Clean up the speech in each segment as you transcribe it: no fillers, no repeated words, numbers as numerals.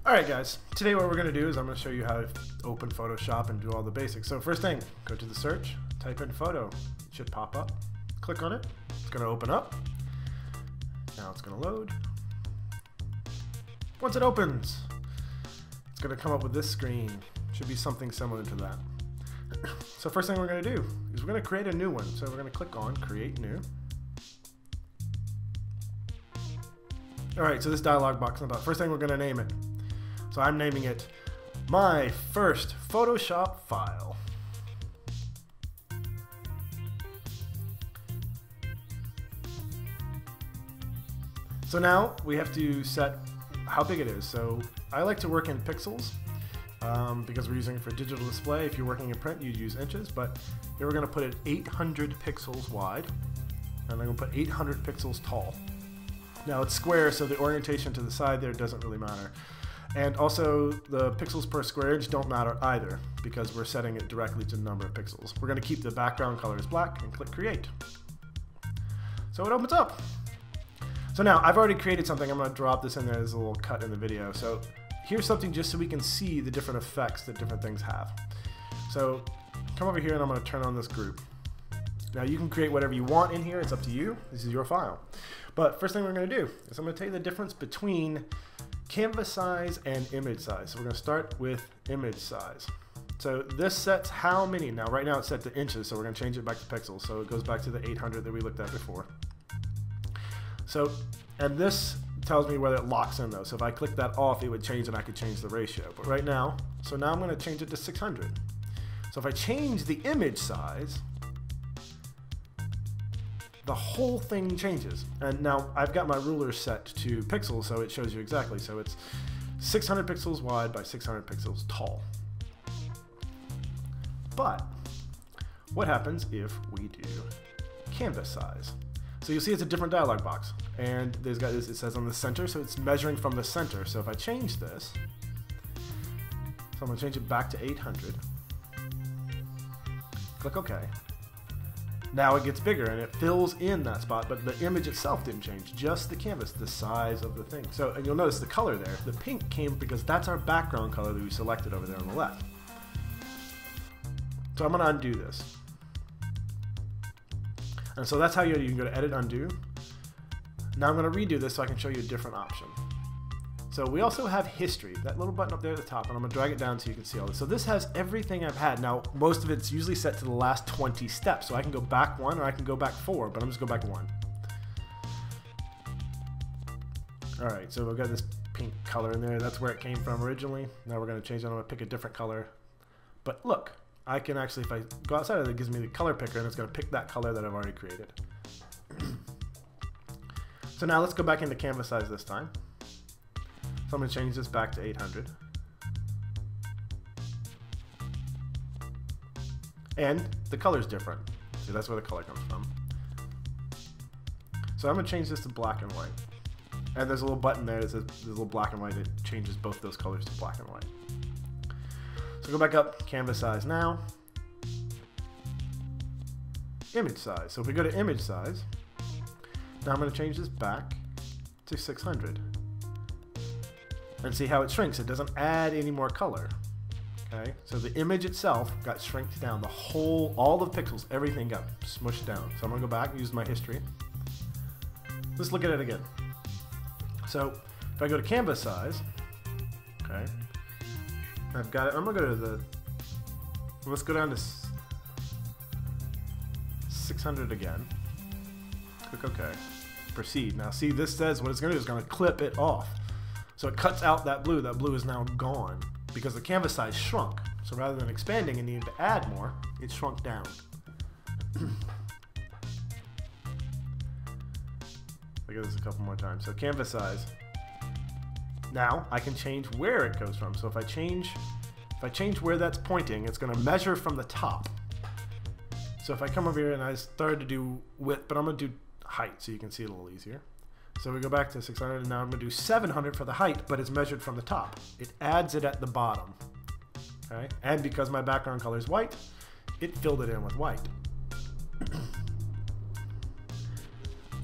Alright guys, today what we're going to do is I'm going to show you how to open Photoshop and do all the basics. So first thing, go to the search, type in photo, it should pop up, click on it, it's going to open up, now it's going to load. Once it opens, it's going to come up with this screen, should be something similar to that. So first thing we're going to do is we're going to create a new one, so we're going to click on create new. Alright, so this dialog box comes up. First thing we're going to name it. So I'm naming it my first Photoshop file. So now we have to set how big it is. So I like to work in pixels because we're using it for digital display. If you're working in print, you'd use inches, but here we're going to put it 800 pixels wide, and I'm going to put 800 pixels tall. Now it's square, so the orientation to the side there doesn't really matter. And also the pixels per square inch don't matter either because we're setting it directly to the number of pixels. We're going to keep the background color as black and click create. So it opens up. So now I've already created something. I'm going to drop this in there as a little cut in the video. So here's something just so we can see the different effects that different things have. So come over here and I'm going to turn on this group. Now you can create whatever you want in here. It's up to you. This is your file. But first thing we're going to do is I'm going to tell you the difference between canvas size and image size. So we're going to start with image size. So this sets how many. Now right now it's set to inches, so we're going to change it back to pixels. So it goes back to the 800 that we looked at before. So, and this tells me whether it locks in though. So if I click that off, it would change and I could change the ratio. But right now, so now I'm going to change it to 600. So if I change the image size, the whole thing changes. And now I've got my ruler set to pixels, so it shows you exactly. So it's 600 pixels wide by 600 pixels tall. But what happens if we do canvas size? So you'll see it's a different dialog box, and there's got this, it says on the center, so it's measuring from the center. So if I change this, so I'm going to change it back to 800. Click OK. Now it gets bigger and it fills in that spot, but the image itself didn't change, just the canvas, the size of the thing. So, and you'll notice the color there, the pink came because that's our background color that we selected over there on the left. So I'm going to undo this. And so that's how you can go to edit, undo. Now I'm going to redo this so I can show you a different option. So we also have history, that little button up there at the top, and I'm going to drag it down so you can see all this. So this has everything I've had. Now, most of it's usually set to the last 20 steps, so I can go back 1 or I can go back 4, but I'm just going to go back 1. Alright, so we've got this pink color in there. That's where it came from originally. Now we're going to change it. I'm going to pick a different color. But look, I can actually, if I go outside of it, it gives me the color picker, and it's going to pick that color that I've already created. So now let's go back into canvas size this time. So I'm going to change this back to 800. And the color is different. See, that's where the color comes from. So I'm going to change this to black and white. And there's a little button there that says there's a little black and white that changes both those colors to black and white. So go back up, canvas size now. Image size. So if we go to image size, now I'm going to change this back to 600. And see how it shrinks. It doesn't add any more color. Okay, so the image itself got shrinked down. The whole, all the pixels, everything got smushed down. So I'm going to go back and use my history. Let's look at it again. So if I go to canvas size, okay, I've got it. I'm going to go to the, let's go down to 600 again. Click OK. Proceed. Now see, this says what it's going to do is going to clip it off. So it cuts out that blue. That blue is now gone because the canvas size shrunk. So rather than expanding and needing to add more, it shrunk down. Look at this a couple more times. So canvas size. Now I can change where it goes from. So if I change where that's pointing, it's going to measure from the top. So if I come over here and I started to do width, but I'm going to do height so you can see it a little easier. So we go back to 600 and now I'm going to do 700 for the height, but it's measured from the top. It adds it at the bottom. Okay? And because my background color is white, it filled it in with white.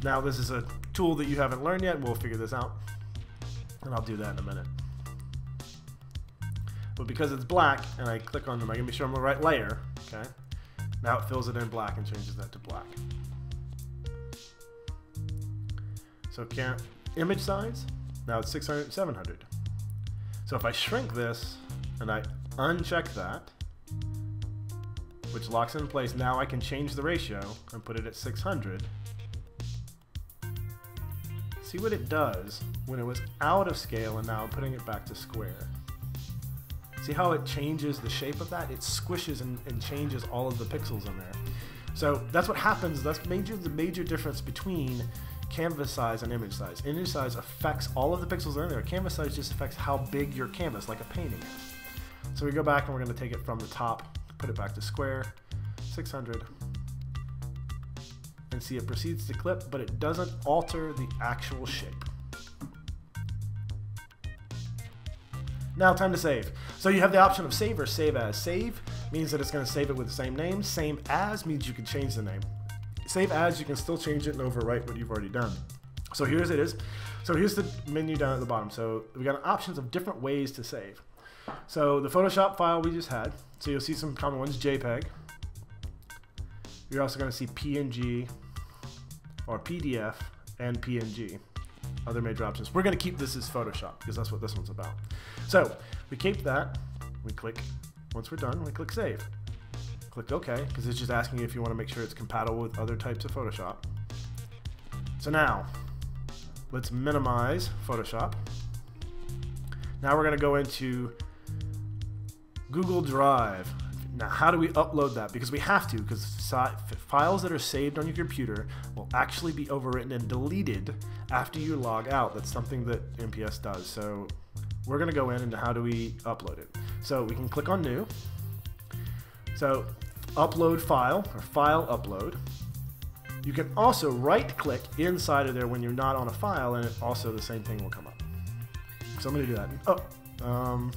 Now this is a tool that you haven't learned yet. We'll figure this out. And I'll do that in a minute. but because it's black and I click on them, I can be sure I'm on the right layer. Okay. Now it fills it in black and changes that to black. So image size, now it's 600 and 700. So if I shrink this and I uncheck that, which locks it in place, now I can change the ratio and put it at 600. See what it does when it was out of scale and now I'm putting it back to square. See how it changes the shape of that? It squishes and changes all of the pixels in there. So that's what happens. That's the major difference between canvas size and image size. Image size affects all of the pixels in there. Canvas size just affects how big your canvas, like a painting is. So we go back and we're going to take it from the top, put it back to square, 600. And see, it proceeds to clip, but it doesn't alter the actual shape. Now time to save. So you have the option of save or save as. Save means that it's going to save it with the same name. Same as means you can change the name. Save as, you can still change it and overwrite what you've already done. So here's it is. So here's the menu down at the bottom. So we got options of different ways to save. So the Photoshop file we just had. So you'll see some common ones, JPEG. You're also going to see PNG or PDF and PNG. Other major options. We're going to keep this as Photoshop because that's what this one's about. So we keep that. We click, once we're done, we click Save. Click OK because it's just asking you if you want to make sure it's compatible with other types of Photoshop. So now, let's minimize Photoshop. Now we're going to go into Google Drive. Now, how do we upload that? Because we have to, because files that are saved on your computer will actually be overwritten and deleted after you log out. That's something that MPS does. So we're going to go in and how do we upload it? So we can click on New. So upload file or file upload. You can also right click inside of there when you're not on a file and also the same thing will come up. So I'm going to do that. Oh,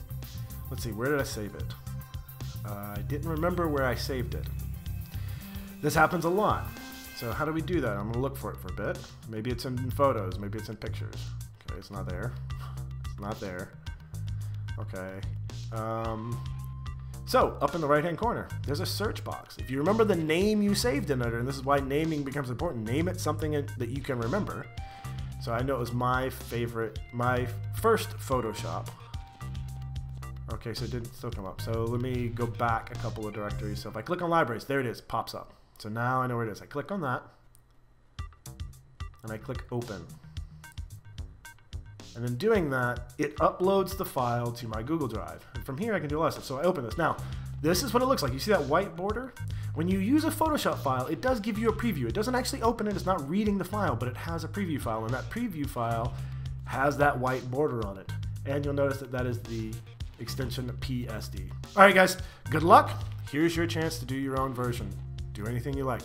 let's see, where did I save it? I didn't remember where I saved it. This happens a lot. So how do we do that? I'm going to look for it for a bit. Maybe it's in photos, maybe it's in pictures. Okay, it's not there. It's not there. Okay. So up in the right hand corner, there's a search box. If you remember the name you saved in it, and this is why naming becomes important, name it something that you can remember. So I know it was my favorite, my first Photoshop. Okay, so it didn't still come up. So let me go back a couple of directories. So if I click on libraries, there it is, pops up. So now I know where it is. I click on that, and I click open. And in doing that, it uploads the file to my Google Drive. And from here, I can do a lot of stuff. So I open this. Now, this is what it looks like. You see that white border? When you use a Photoshop file, it does give you a preview. It doesn't actually open it. It's not reading the file, but it has a preview file. And that preview file has that white border on it. And you'll notice that that is the extension PSD. All right, guys, good luck. Here's your chance to do your own version. Do anything you like.